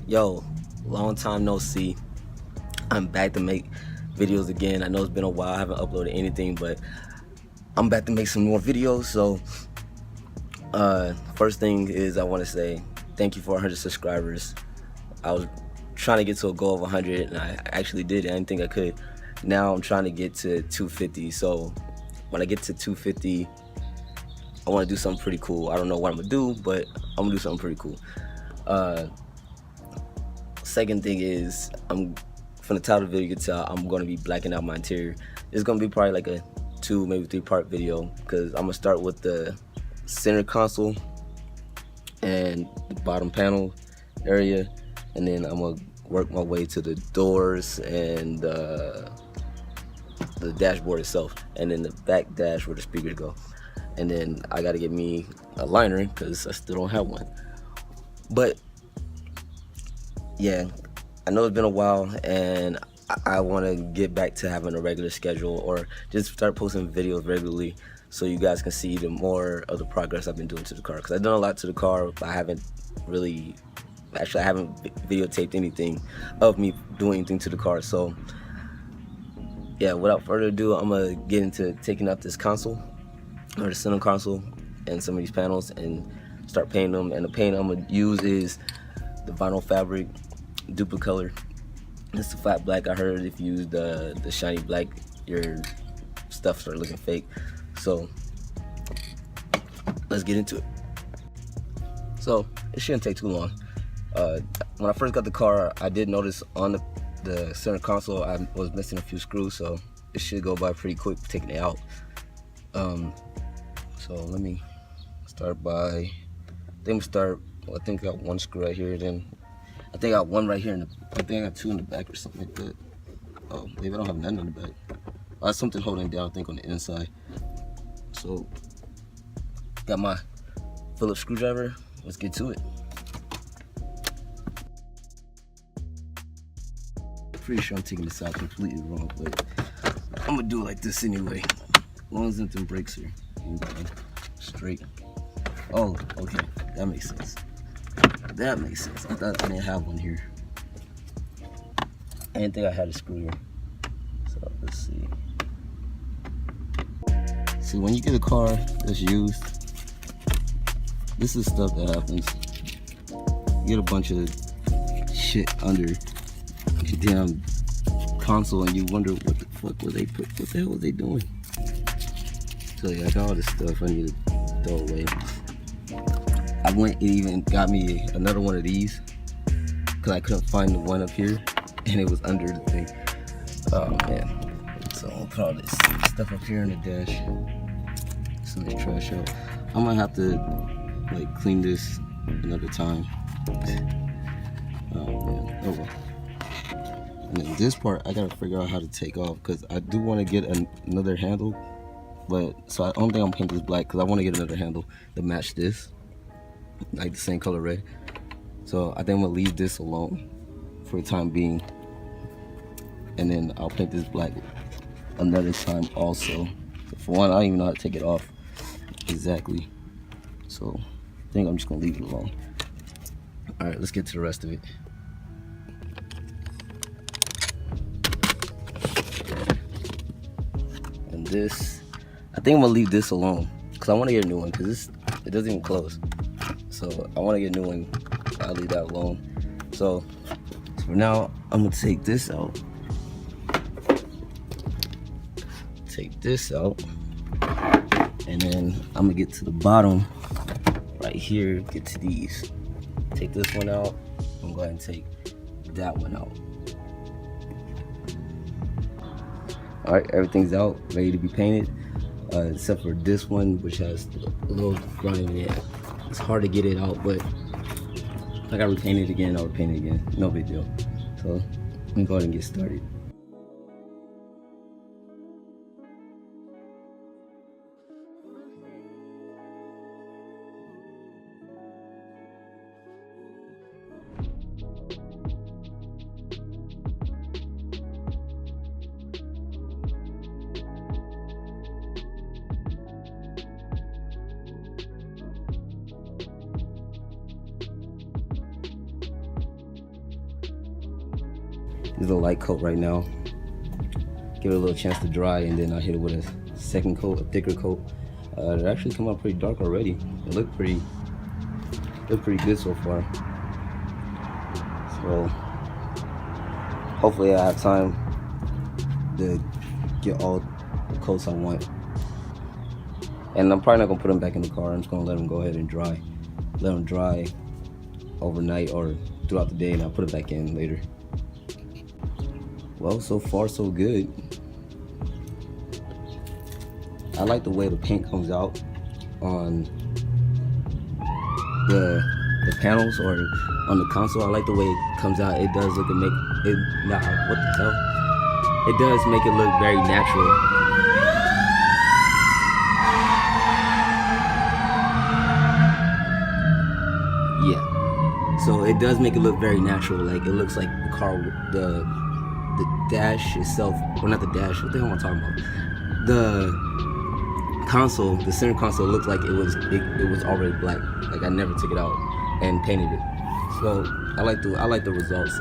Yo, long time no see. I'm back to make videos again. I know it's been a while. I haven't uploaded anything, but I'm back to make some more videos. So, first thing is I want to say thank you for 100 subscribers. I was trying to get to a goal of 100, and I actually did it. I didn't think I could. Now I'm trying to get to 250. So, when I get to 250, I want to do something pretty cool. I don't know what I'm gonna do, but I'm gonna do something pretty cool. Second thing is, from the title of the video, you can tell I'm going to be blacking out my interior. It's going to be probably like a 2, maybe 3-part video, because I'm going to start with the center console and the bottom panel area, and then I'm going to work my way to the doors and the dashboard itself, and then the back dash where the speakers go. And then I got to get me a liner because I still don't have one. But yeah, I know it's been a while, and I want to get back to having a regular schedule, or just start posting videos regularly so you guys can see the more of the progress I've been doing to the car. Because I've done a lot to the car, but I haven't videotaped anything of me doing anything to the car. So yeah, without further ado, I'm gonna get into taking out this console, or the center console, and some of these panels, and start painting them. And the paint I'm gonna use is the vinyl fabric dupli color. It's the flat black. I heard if you use the shiny black, your stuff started looking fake. So let's get into it. So it shouldn't take too long. When I first got the car, I did notice on the center console I was missing a few screws, so it should go by pretty quick taking it out. So let me start by, I think I got one screw right here, then I think I got one right here, I think I got 2 in the back or something like that. Oh, maybe I don't have none in the back. I have something holding it down, I think, on the inside. So, got my Phillips screwdriver. Let's get to it. Pretty sure I'm taking this out completely wrong, but I'm gonna do it like this anyway. As long as nothing breaks here. Straight. Oh, okay, that makes sense. That makes sense. I thought I didn't have one here. I didn't think I had a screw here. So let's see. See, when you get a car that's used, this is stuff that happens. You get a bunch of shit under your damn console, and you wonder what the fuck were they put? What the hell were they doing? So yeah, I got all this stuff I need to throw away. I went and even got me another one of these because I couldn't find the one up here, and it was under the thing. Oh man. So I'll put all this stuff up here in the dash. Some of this trash out. I might have to like clean this another time. Oh man. Oh well. And then this part I gotta figure out how to take off, because I do want to get another handle. But so I don't think I'm paint this black, because I want to get another handle to match this, like the same color red. So I think I'm gonna leave this alone for the time being, and then I'll paint this black another time also. For one, I don't even know how to take it off exactly, so I think I'm just gonna leave it alone. All right, let's get to the rest of it. And this, I think I'm gonna leave this alone because I want to get a new one, because it doesn't even close. So I want to get a new one. I'll leave that alone. So for now, I'm gonna take this out. Take this out, and then I'm gonna get to the bottom right here. Get to these. Take this one out. I'm going to go ahead and take that one out. All right, everything's out, ready to be painted, except for this one, which has a little grime in it. It's hard to get it out, but if I gotta repaint it again, I'll repaint it again. No big deal. So let me go ahead and get started. This is a light coat right now. Give it a little chance to dry, and then I'll hit it with a second coat, a thicker coat. It actually come out pretty dark already. It looked pretty good so far. So hopefully I have time to get all the coats I want. And I'm probably not gonna put them back in the car. I'm just gonna let them go ahead and dry. Let them dry overnight or throughout the day, and I'll put it back in later. Well, so far so good. I like the way the paint comes out on the panels or on the console. I like the way it comes out. It does look and make it, nah, what the hell? It does make it look very natural. Yeah, so it does make it look very natural. Like it looks like the car, the dash itself, well not the dash, what the hell am I talking about? The console, the center console looked like it was already black. Like I never took it out and painted it. So I like the results.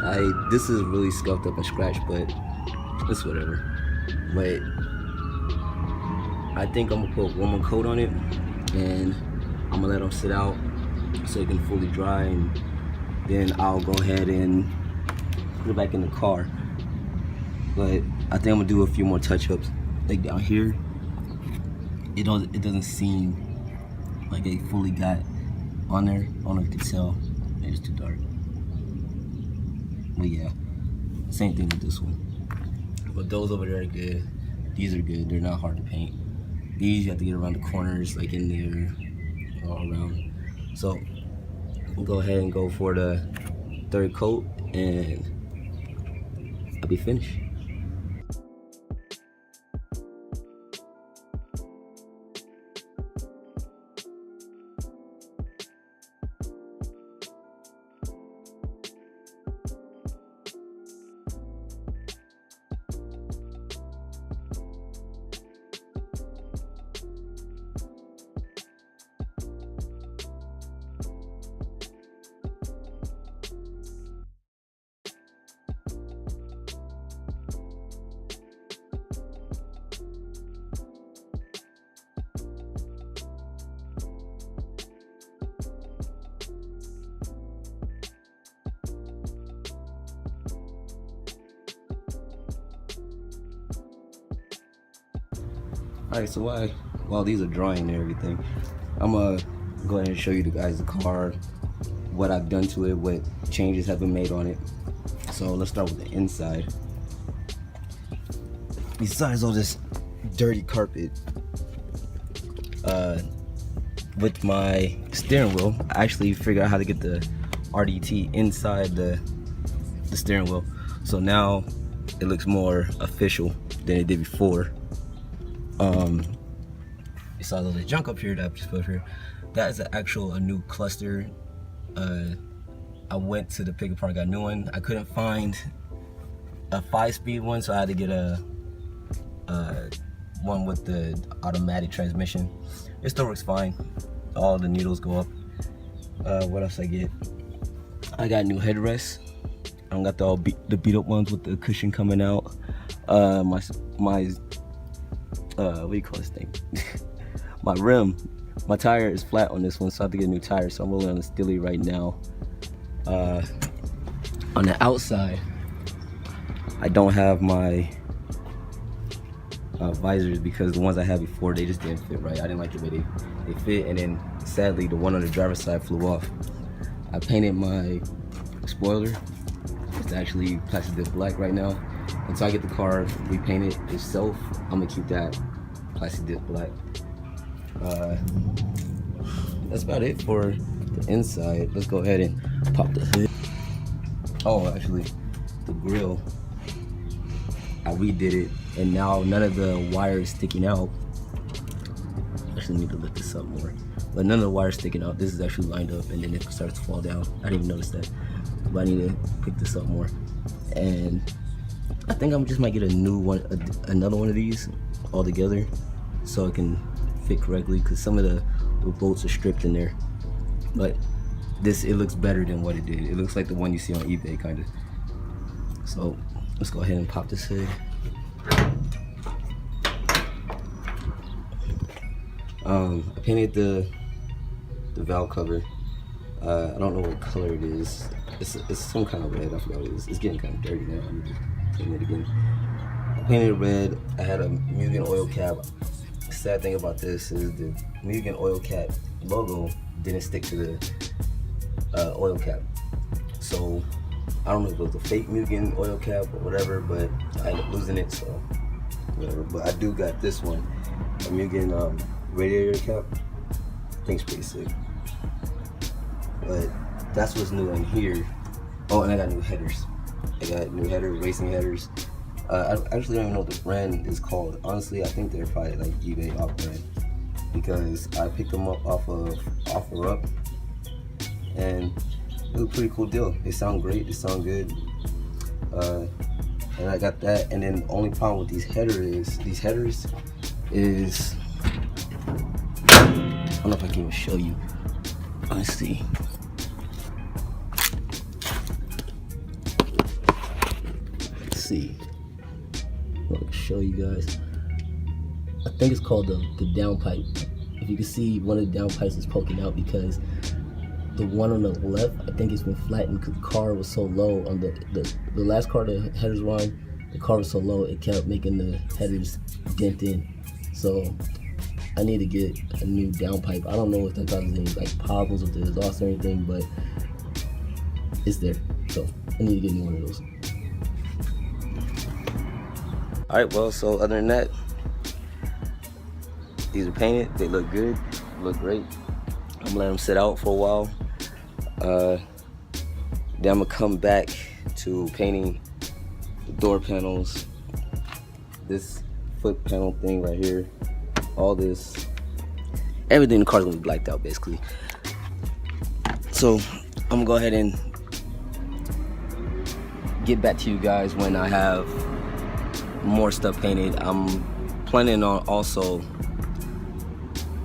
This is really scuffed up and scratched, but it's whatever. But I think I'm gonna put one more coat on it, and I'm gonna let them sit out so it can fully dry, and then I'll go ahead and put it back in the car. But I think I'm gonna do a few more touch-ups. Like down here, it doesn't seem like it fully got on there. I don't know if you can tell. Maybe it's too dark. But yeah, same thing with this one. But those over there are good. These are good. They're not hard to paint. These you have to get around the corners, like in there, all around. So we'll go ahead and go for the third coat, and I'll be finished. Alright, so while these are drying and everything, I'm gonna go ahead and show you guys the car, what I've done to it, what changes have been made on it. So let's start with the inside. Besides all this dirty carpet, with my steering wheel, I actually figured out how to get the RDT inside the steering wheel. So now it looks more official than it did before. You saw all the junk up here that I just put here. That is a new cluster. I went to the pick apart, got a new one. I couldn't find a 5-speed one, so I had to get a one with the automatic transmission. It still works fine. All the needles go up. What else I get? I got new headrests. I don't got the beat up ones with the cushion coming out. My what do you call this thing? My rim, my tire is flat on this one, so I have to get a new tire. So I'm rolling on the Stilly right now. On the outside, I don't have my visors because the ones I had before, they just didn't fit right. I didn't like the way they fit, and then sadly the one on the driver's side flew off. I painted my spoiler. It's actually plastic dip black right now. Until I get the car repainted itself, I'm gonna keep that plastic dip black. That's about it for the inside. Let's go ahead and pop the hood. Oh, actually, the grill, I redid it, and now none of the wires sticking out. Actually need to lift this up more, but none of the wires sticking out. This is actually lined up, and then it starts to fall down. I didn't even notice that, but I need to pick this up more. And I think I just might get a new one, another one of these all together, so it can fit correctly, because some of the bolts are stripped in there. But this, it looks better than what it did. It looks like the one you see on eBay, kind of. So Let's go ahead and pop this hood. I painted the valve cover. I don't know what color it is. It's some kind of red. I forgot what it is. It's getting kind of dirty now. I'm just painting it again. I painted it red. I had a Mugen oil cap. The sad thing about this is the Mugen oil cap logo didn't stick to the oil cap. So I don't know if it was a fake Mugen oil cap or whatever, but I ended up losing it, so whatever. But I do got this one, a Mugen radiator cap. I think it's pretty sick. But that's what's new in here. Oh, and I got new headers. I got new headers, racing headers. I actually don't even know what the brand is called. Honestly, I think they're probably like eBay off brand, because I picked them up off of OfferUp, and it was a pretty cool deal. They sound great. They sound good. And I got that. And then the only problem with these headers is I don't know if I can even show you. Let's see. Let's see. I can show you guys. I think it's called the downpipe. If you can see, one of the downpipes is poking out because the one on the left, I think it's been flattened because the car was so low. On the last car the headers were on, the car was so low it kept making the headers dent in. So I need to get a new downpipe. I don't know if that causes any like problems with the exhaust or anything, but it's there. So I need to get a new one of those. Alright, well, so other than that, these are painted. They look good, look great. I'm gonna let them sit out for a while. Then I'm gonna come back to painting the door panels, this foot panel thing right here, all this, everything in the car is gonna be blacked out basically. So I'm gonna go ahead and get back to you guys when I have more stuff painted. I'm planning on also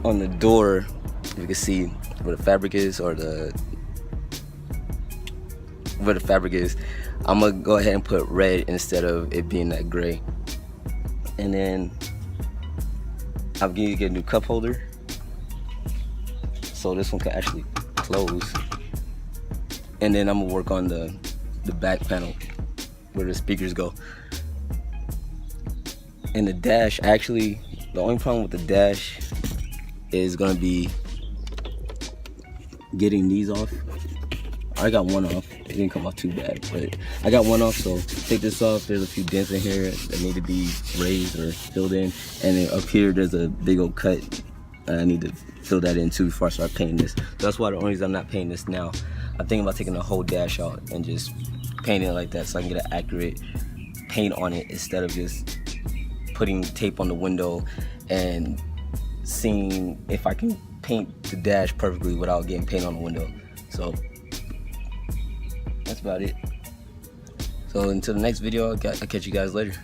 on the door, if you can see where the fabric is, or where the fabric is, I'm gonna go ahead and put red instead of it being that gray. And then I'm gonna get a new cup holder, so this one can actually close. And then I'm gonna work on the back panel where the speakers go. And the dash, actually, the only problem with the dash is gonna be getting these off. I got one off. It didn't come off too bad, but I got one off, so take this off. There's a few dents in here that need to be raised or filled in. And then up here, there's a big old cut. I need to fill that in too before I start painting this. So that's why the only reason I'm not painting this now. I'm thinking about taking the whole dash out and just painting it like that so I can get an accurate paint on it instead of just putting tape on the window and seeing if I can paint the dash perfectly without getting paint on the window. So that's about it. So until the next video, I'll catch you guys later.